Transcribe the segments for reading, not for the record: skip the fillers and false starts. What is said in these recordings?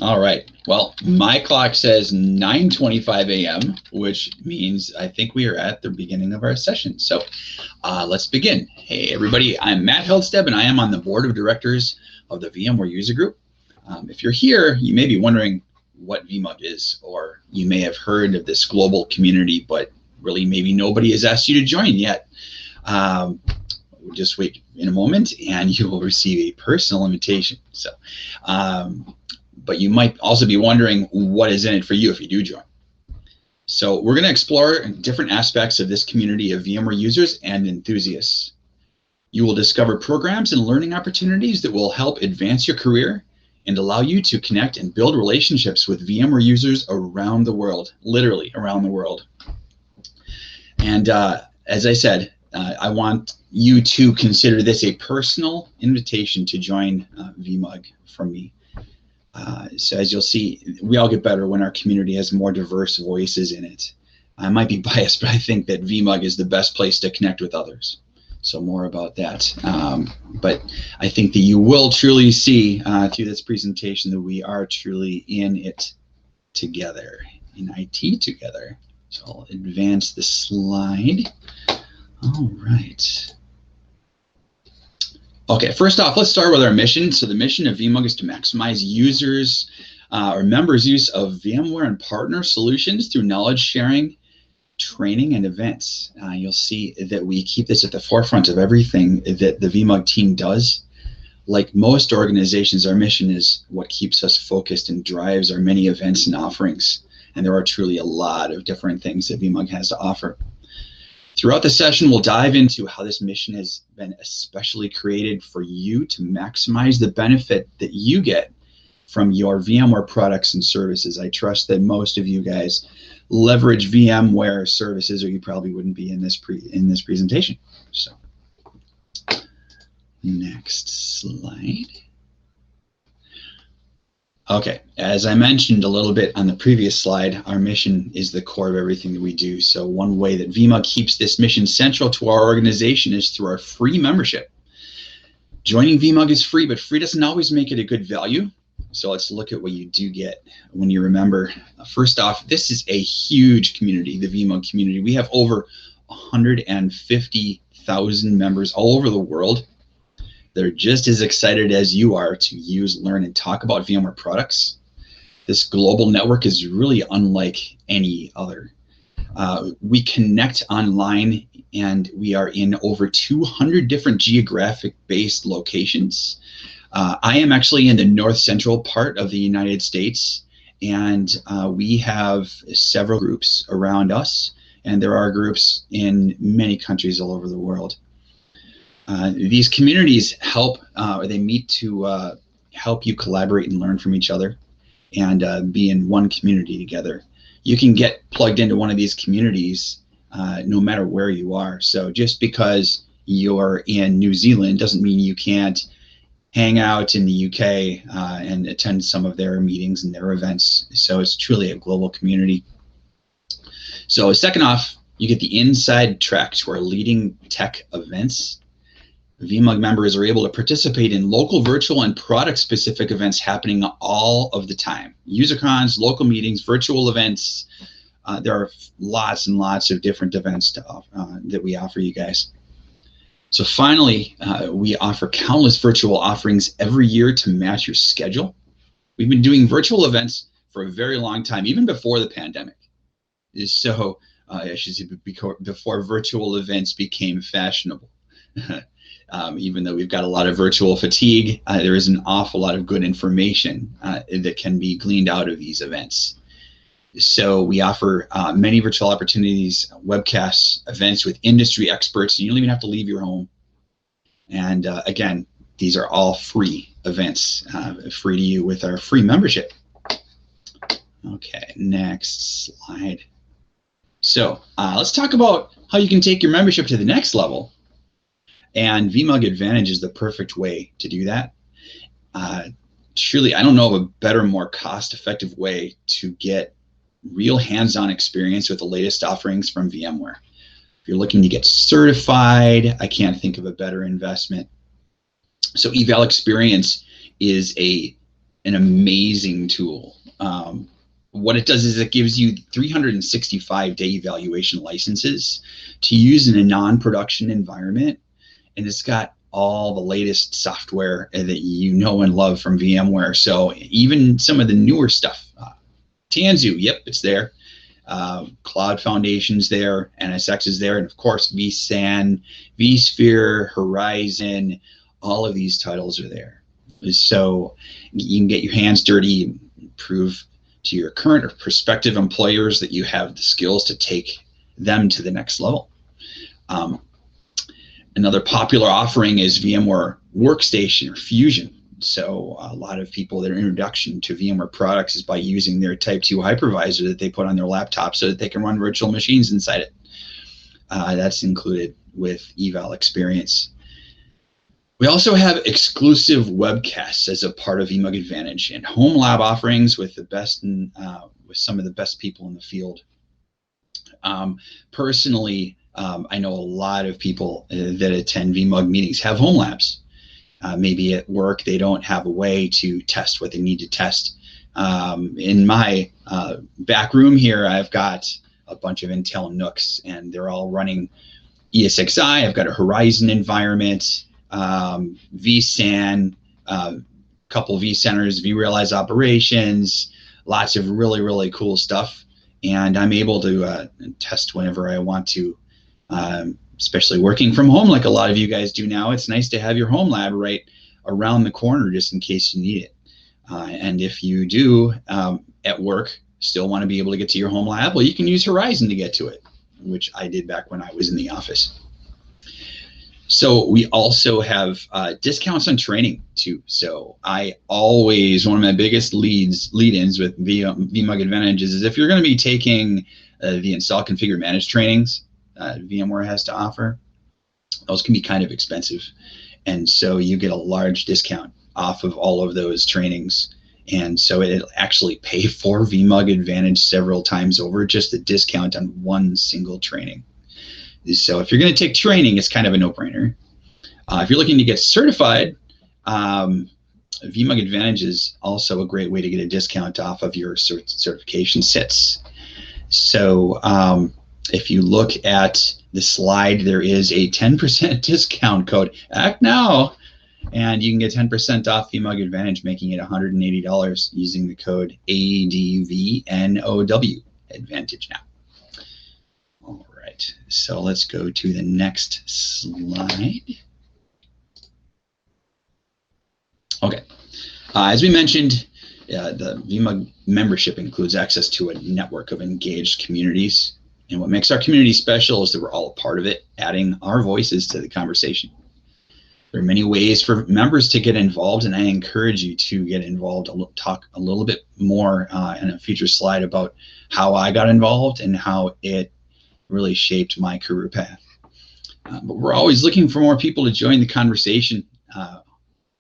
All right. Well, my clock says 9:25 a.m., which means I think we are at the beginning of our session. So let's begin. Hey, everybody. I'm Matt Heldstab, and I am on the board of directors of the VMware User Group. If you're here, you may be wondering what VMUG is, or you may have heard of this global community, but really maybe nobody has asked you to join yet. Just wait in a moment, and you will receive a personal invitation. So. But you might also be wondering what is in it for you if you do join. So we're going to explore different aspects of this community of VMware users and enthusiasts. You will discover programs and learning opportunities that will help advance your career and allow you to connect and build relationships with VMware users around the world, literally around the world. And as I said, I want you to consider this a personal invitation to join VMUG from me. So as you'll see, we all get better when our community has more diverse voices in it. I might be biased, but I think that VMUG is the best place to connect with others. So more about that. But I think that you will truly see through this presentation that we are truly in it together, in IT together. So I'll advance the slide. All right. Okay, first off, let's start with our mission. So the mission of VMUG is to maximize users or members' use of VMware and partner solutions through knowledge sharing, training, and events. You'll see that we keep this at the forefront of everything that the VMUG team does. Like most organizations, our mission is what keeps us focused and drives our many events and offerings. And there are truly a lot of different things that VMUG has to offer. Throughout the session, we'll dive into how this mission has been especially created for you to maximize the benefit that you get from your VMware products and services. I trust that most of you guys leverage VMware services, or you probably wouldn't be in this presentation. So, next slide. Okay, as I mentioned a little bit on the previous slide, our mission is the core of everything that we do. So one way that VMUG keeps this mission central to our organization is through our free membership. Joining VMUG is free, but free doesn't always make it a good value. So let's look at what you do get when you remember. First off, this is a huge community, the VMUG community. We have over 150,000 members all over the world. They're just as excited as you are to use, learn, and talk about VMware products. This global network is really unlike any other. We connect online, and we are in over 200 different geographic-based locations. I am actually in the north central part of the United States, and we have several groups around us, and there are groups in many countries all over the world. These communities help, or they meet to help you collaborate and learn from each other and be in one community together. You can get plugged into one of these communities no matter where you are. So just because you're in New Zealand doesn't mean you can't hang out in the UK and attend some of their meetings and their events. So it's truly a global community. So second off, you get the inside track to our leading tech events. VMUG members are able to participate in local, virtual, and product-specific events happening all of the time. UserCons, local meetings, virtual events. There are lots and lots of different events to that we offer you guys. So finally, we offer countless virtual offerings every year to match your schedule. We've been doing virtual events for a very long time, even before the pandemic. So I should say before virtual events became fashionable. Even though we've got a lot of virtual fatigue, there is an awful lot of good information that can be gleaned out of these events. So we offer many virtual opportunities, webcasts, events with industry experts. You don't even have to leave your home. And again, these are all free events, free to you with our free membership. Okay, next slide. So let's talk about how you can take your membership to the next level. And VMUG Advantage is the perfect way to do that. Truly, I don't know of a better, more cost-effective way to get real hands-on experience with the latest offerings from VMware. If you're looking to get certified, I can't think of a better investment. So eval experience is a an amazing tool. What it does is it gives you 365-day evaluation licenses to use in a non-production environment, and it's got all the latest software that you know and love from VMware. So even some of the newer stuff, Tanzu, yep, it's there. Cloud Foundation's there, NSX is there, and of course vSAN, vSphere, Horizon, all of these titles are there. So you can get your hands dirty, prove to your current or prospective employers that you have the skills to take them to the next level. Another popular offering is VMware Workstation or Fusion. So a lot of people, their introduction to VMware products is by using their Type 2 hypervisor that they put on their laptop so that they can run virtual machines inside it. That's included with eval experience. We also have exclusive webcasts as a part of VMUG Advantage and home lab offerings with the best with some of the best people in the field. Personally, I know a lot of people that attend VMUG meetings have home labs. Maybe at work they don't have a way to test what they need to test. In my back room here, I've got a bunch of Intel NUCs, and they're all running ESXi. I've got a Horizon environment, vSAN, couple vCenters, vRealize operations, lots of really, really cool stuff. And I'm able to test whenever I want to, especially working from home like a lot of you guys do now. It's nice to have your home lab right around the corner just in case you need it. And if you do at work still want to be able to get to your home lab, well, you can use Horizon to get to it, which I did back when I was in the office. So we also have discounts on training too. So I always, one of my biggest lead-ins with VMUG Advantage is if you're going to be taking the install, configure, manage trainings VMware has to offer, those can be kind of expensive. And so you get a large discount off of all of those trainings. And so it'll actually pay for VMUG Advantage several times over, just the discount on one single training. So if you're going to take training, it's kind of a no-brainer. If you're looking to get certified, VMUG Advantage is also a great way to get a discount off of your certification sits. So if you look at the slide, there is a 10% discount code. Act now, and you can get 10% off VMUG Advantage, making it $180 using the code ADVNOW, Advantage now. All right, so let's go to the next slide. Okay, as we mentioned, the VMUG membership includes access to a network of engaged communities. And what makes our community special is that we're all a part of it, adding our voices to the conversation. There are many ways for members to get involved, and I encourage you to get involved. I'll talk a little bit more in a future slide about how I got involved and how it really shaped my career path. But we're always looking for more people to join the conversation.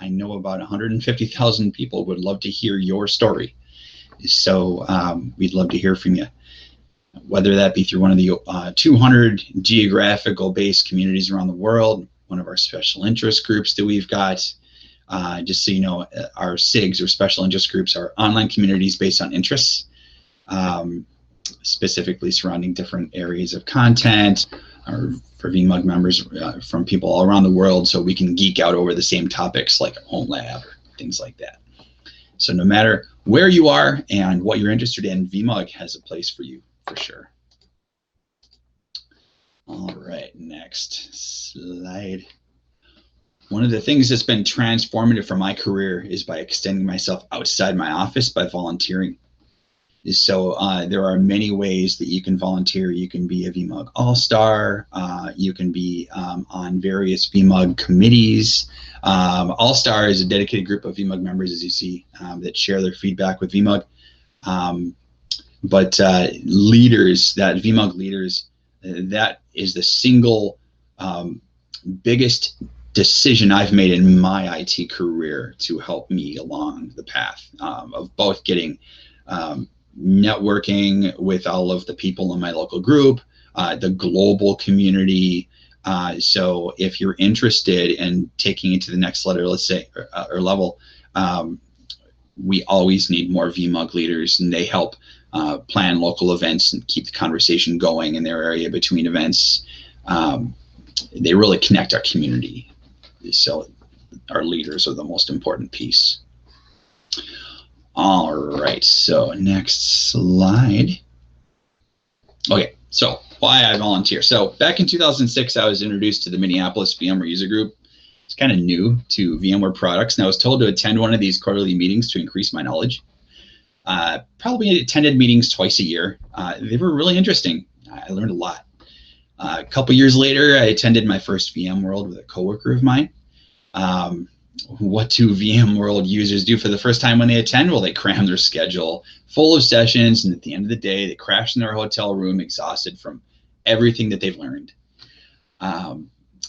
I know about 150,000 people would love to hear your story. So we'd love to hear from you, whether that be through one of the 200 geographical based communities around the world, one of our special interest groups that we've got. Just so you know, our SIGs, or special interest groups, are online communities based on interests, specifically surrounding different areas of content, or for VMUG members from people all around the world, so we can geek out over the same topics like home lab or things like that. So no matter where you are and what you're interested in, VMUG has a place for you for sure. All right, next slide. One of the things that's been transformative for my career is by extending myself outside my office by volunteering. So there are many ways that you can volunteer. You can be a VMUG All-Star. You can be on various VMUG committees. All-Star is a dedicated group of VMUG members, as you see, that share their feedback with VMUG. But leaders, that VMUG leaders, that is the single biggest decision I've made in my IT career to help me along the path of both getting networking with all of the people in my local group, the global community. So if you're interested in taking it to the next letter, let's say, or level, we always need more VMUG leaders, and they help plan local events and keep the conversation going in their area between events. They really connect our community. So our leaders are the most important piece. All right, so next slide. Okay, so why I volunteer. So back in 2006, I was introduced to the Minneapolis VMware User Group. It's kind of new to VMware products, and I was told to attend one of these quarterly meetings to increase my knowledge. Probably attended meetings twice a year. They were really interesting. I learned a lot. A couple years later, I attended my first VMworld with a coworker of mine. What do VMworld users do for the first time when they attend? Well, they cram their schedule full of sessions, and at the end of the day, they crash in their hotel room exhausted from everything that they've learned.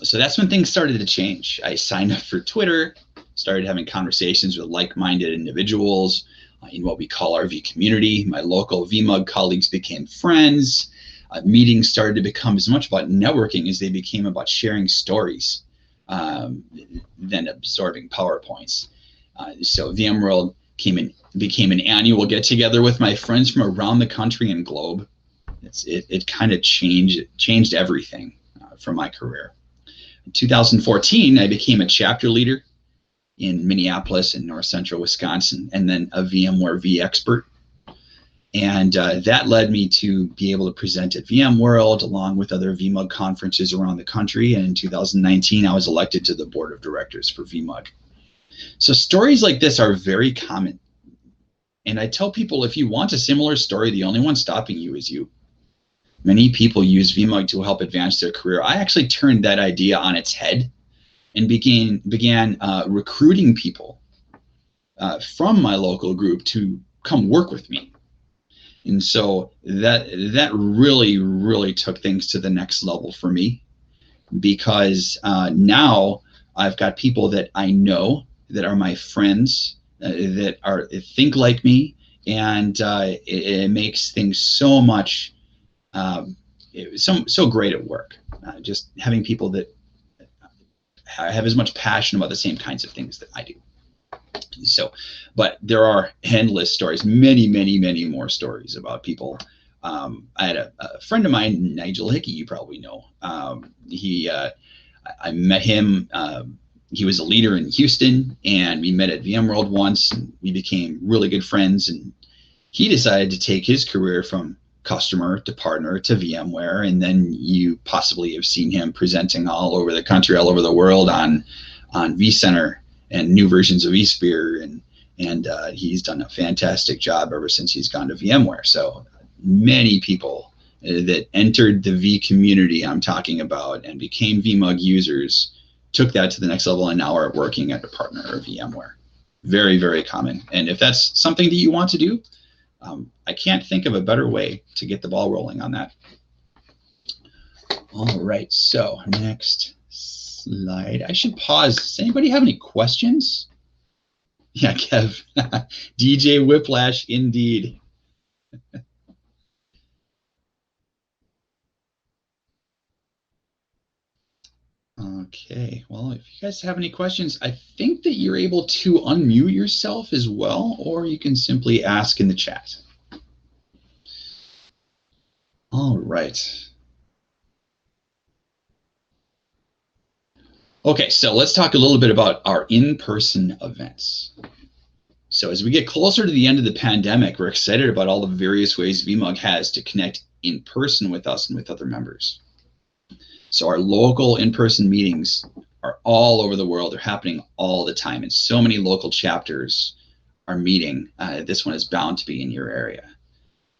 So that's when things started to change. I signed up for Twitter, started having conversations with like-minded individuals in what we call our V community. My local VMUG colleagues became friends. Meetings started to become as much about networking as they became about sharing stories than absorbing PowerPoints. So VMworld became an annual get-together with my friends from around the country and globe. It kind of changed everything for my career. In 2014, I became a chapter leader in Minneapolis and North Central Wisconsin, and then a VMware V expert. And that led me to be able to present at VMworld along with other VMUG conferences around the country. And in 2019, I was elected to the board of directors for VMUG. So stories like this are very common. And I tell people, if you want a similar story, the only one stopping you is you. Many people use VMUG to help advance their career. I actually turned that idea on its head and began recruiting people from my local group to come work with me. And so that really took things to the next level for me, because now I've got people that I know that are my friends that think like me, and it makes things so much so great at work. Just having people that have as much passion about the same kinds of things that I do. So, but there are endless stories, many more stories about people. I had a friend of mine, Nigel Hickey, you probably know. I met him. He was a leader in Houston, and we met at VMworld once, and we became really good friends. And he decided to take his career from customer to partner to VMware, and then you possibly have seen him presenting all over the country, all over the world on vCenter and new versions of vSphere, and he's done a fantastic job ever since he's gone to VMware. So many people that entered the V community I'm talking about and became VMUG users took that to the next level and now are working at a partner or VMware. Very common. And if that's something that you want to do, I can't think of a better way to get the ball rolling on that. All right, so next slide. I should pause. Does anybody have any questions? Yeah, Kev. DJ Whiplash, indeed. Okay, well, if you guys have any questions, I think that you're able to unmute yourself as well, or you can simply ask in the chat. All right. Okay, so let's talk a little bit about our in-person events. So as we get closer to the end of the pandemic, we're excited about all the various ways VMUG has to connect in person with us and with other members. So our local in-person meetings are all over the world. They're happening all the time, and so many local chapters are meeting. This one is bound to be in your area.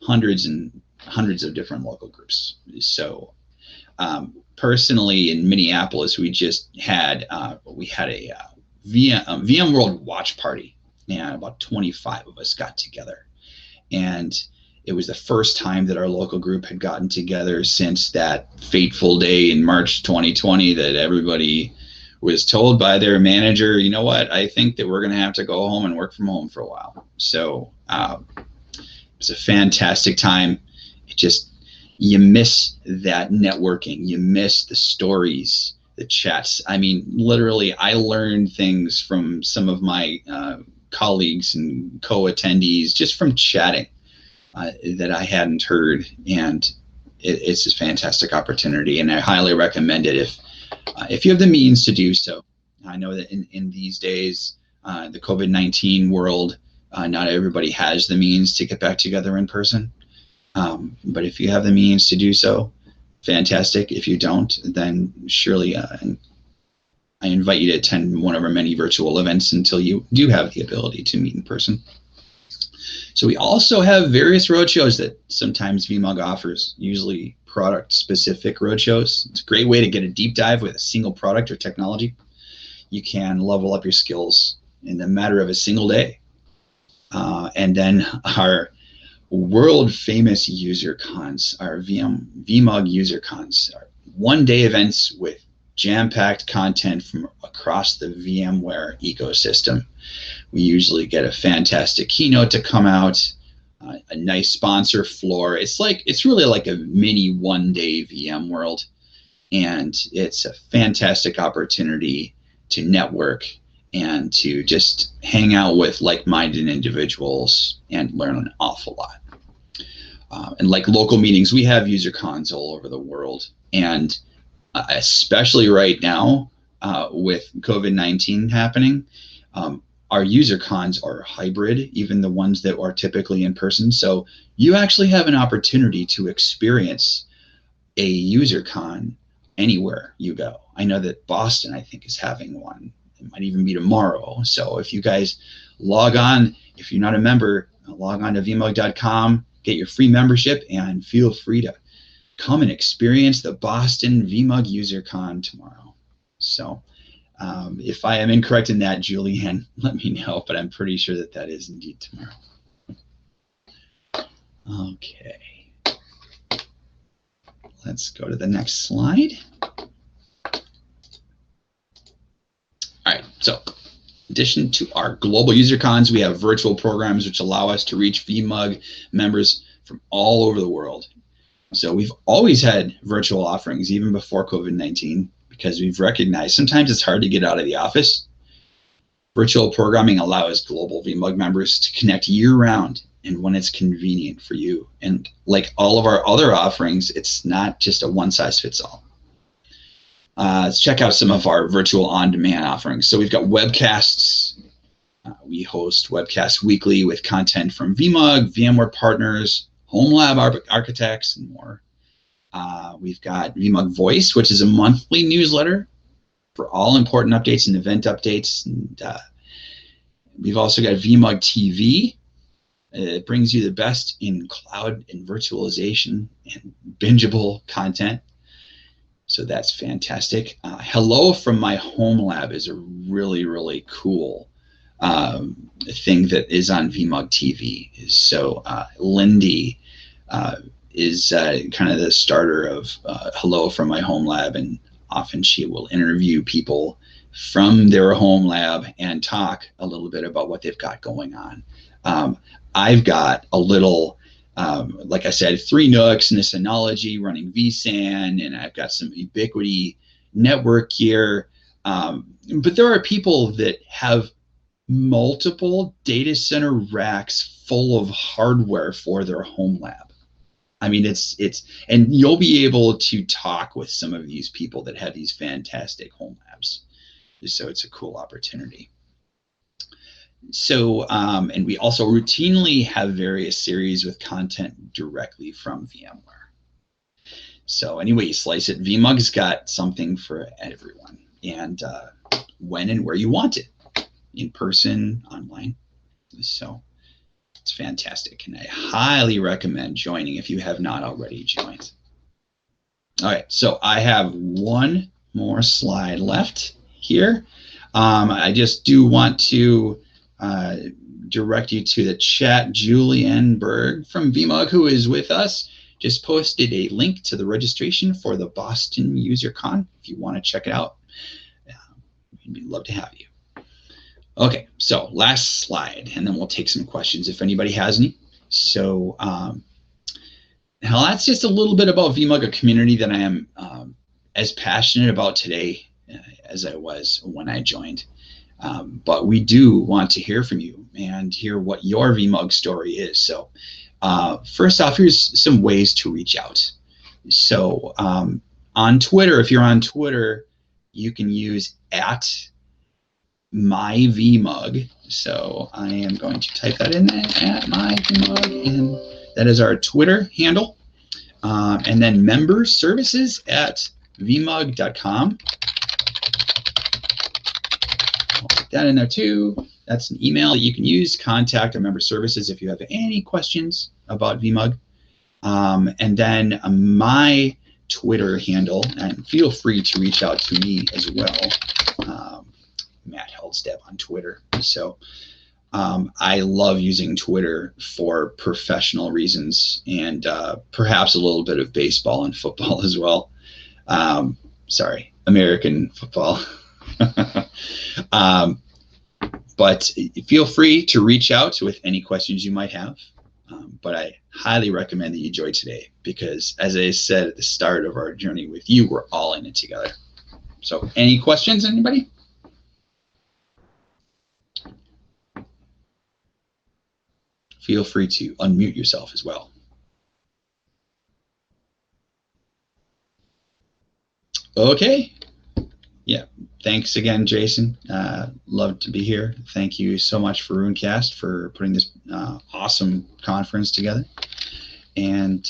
Hundreds and hundreds of different local groups. So personally in Minneapolis, we just had a VMworld watch party, and about 25 of us got together. And it was the first time that our local group had gotten together since that fateful day in March 2020 that everybody was told by their manager, you know what, I think that we're going to have to go home and work from home for a while. So it was a fantastic time. You miss that networking. You miss the stories, the chats. I mean, literally, I learned things from some of my colleagues and co-attendees just from chatting that I hadn't heard, and it's a fantastic opportunity, and I highly recommend it if you have the means to do so. I know that in these days, the COVID-19 world, not everybody has the means to get back together in person, but if you have the means to do so, fantastic. If you don't, then surely I invite you to attend one of our many virtual events until you do have the ability to meet in person. So we also have various roadshows that sometimes VMUG offers, usually product-specific roadshows. It's a great way to get a deep dive with a single product or technology. You can level up your skills in the matter of a single day. And then our world-famous user cons, our VMUG user cons, are one-day events with jam-packed content from across the VMware ecosystem. We usually get a fantastic keynote to come out, a nice sponsor floor. It's really like a mini one-day VMworld, and it's a fantastic opportunity to network and to just hang out with like-minded individuals and learn an awful lot. And like local meetings, we have user cons all over the world, and especially right now with COVID-19 happening, our user cons are hybrid, even the ones that are typically in person. So you actually have an opportunity to experience a user con anywhere you go. I know that Boston, I think, is having one. It might even be tomorrow. So if you guys log on, if you're not a member, log on to vmug.com, get your free membership, and feel free to come and experience the Boston VMUG User Con tomorrow. So if I am incorrect in that, Julianne, let me know, but I'm pretty sure that that is indeed tomorrow. Okay. Let's go to the next slide. All right, so in addition to our global user cons, we have virtual programs which allow us to reach VMUG members from all over the world. So we've always had virtual offerings even before COVID-19 because we've recognized sometimes it's hard to get out of the office. Virtual programming allows global VMUG members to connect year-round and when it's convenient for you. And like all of our other offerings, it's not just a one-size-fits-all. Let's check out some of our virtual on-demand offerings. So we've got webcasts. We host webcasts weekly with content from VMUG, VMware partners, home lab architects, and more. We've got VMUG Voice, which is a monthly newsletter for all important updates and event updates. And we've also got VMUG TV. It brings you the best in cloud and virtualization and bingeable content. So that's fantastic. Hello from my home lab is a really, really cool thing that is on VMUG TV. So Lindy is kind of the starter of Hello from my home lab, and often she will interview people from their home lab and talk a little bit about what they've got going on. I've got a little, like I said, 3 NUCs and a Synology running vSAN, and I've got some Ubiquity network gear. But there are people that have multiple data center racks full of hardware for their home lab. I mean, and you'll be able to talk with some of these people that have these fantastic home labs. So it's a cool opportunity. So, and we also routinely have various series with content directly from VMware. So anyway you slice it, VMUG's got something for everyone, and when and where you want it, in person, online. So it's fantastic, and I highly recommend joining if you have not already joined. All right, so I have one more slide left here. I just do want to direct you to the chat. Julianne Berg from VMUG, who is with us, just posted a link to the registration for the Boston User Con. If you want to check it out, we'd love to have you. Okay, so last slide, and then we'll take some questions if anybody has any. So now that's just a little bit about VMUG, a community that I am as passionate about today as I was when I joined. But we do want to hear from you and hear what your VMUG story is. So first off, here's some ways to reach out. So on Twitter, if you're on Twitter, you can use @myVMUG. So I am going to type that in there, @myVMUG, and that is our Twitter handle. And then member services @vmug.com. I'll put that in there too. That's an email that you can use to contact our member services if you have any questions about VMUG. And then my Twitter handle, and feel free to reach out to me as well, Matt Heldstab on Twitter. So I love using Twitter for professional reasons and perhaps a little bit of baseball and football as well. Sorry, American football. But feel free to reach out with any questions you might have. But I highly recommend that you join today because, as I said at the start of our journey with you, we're all in it together. So any questions, anybody? Feel free to unmute yourself as well. Okay. Yeah. Thanks again, Jason. Love to be here. Thank you so much for Runecast for putting this awesome conference together. And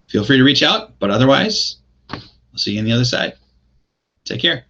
feel free to reach out. But otherwise, I'll see you on the other side. Take care.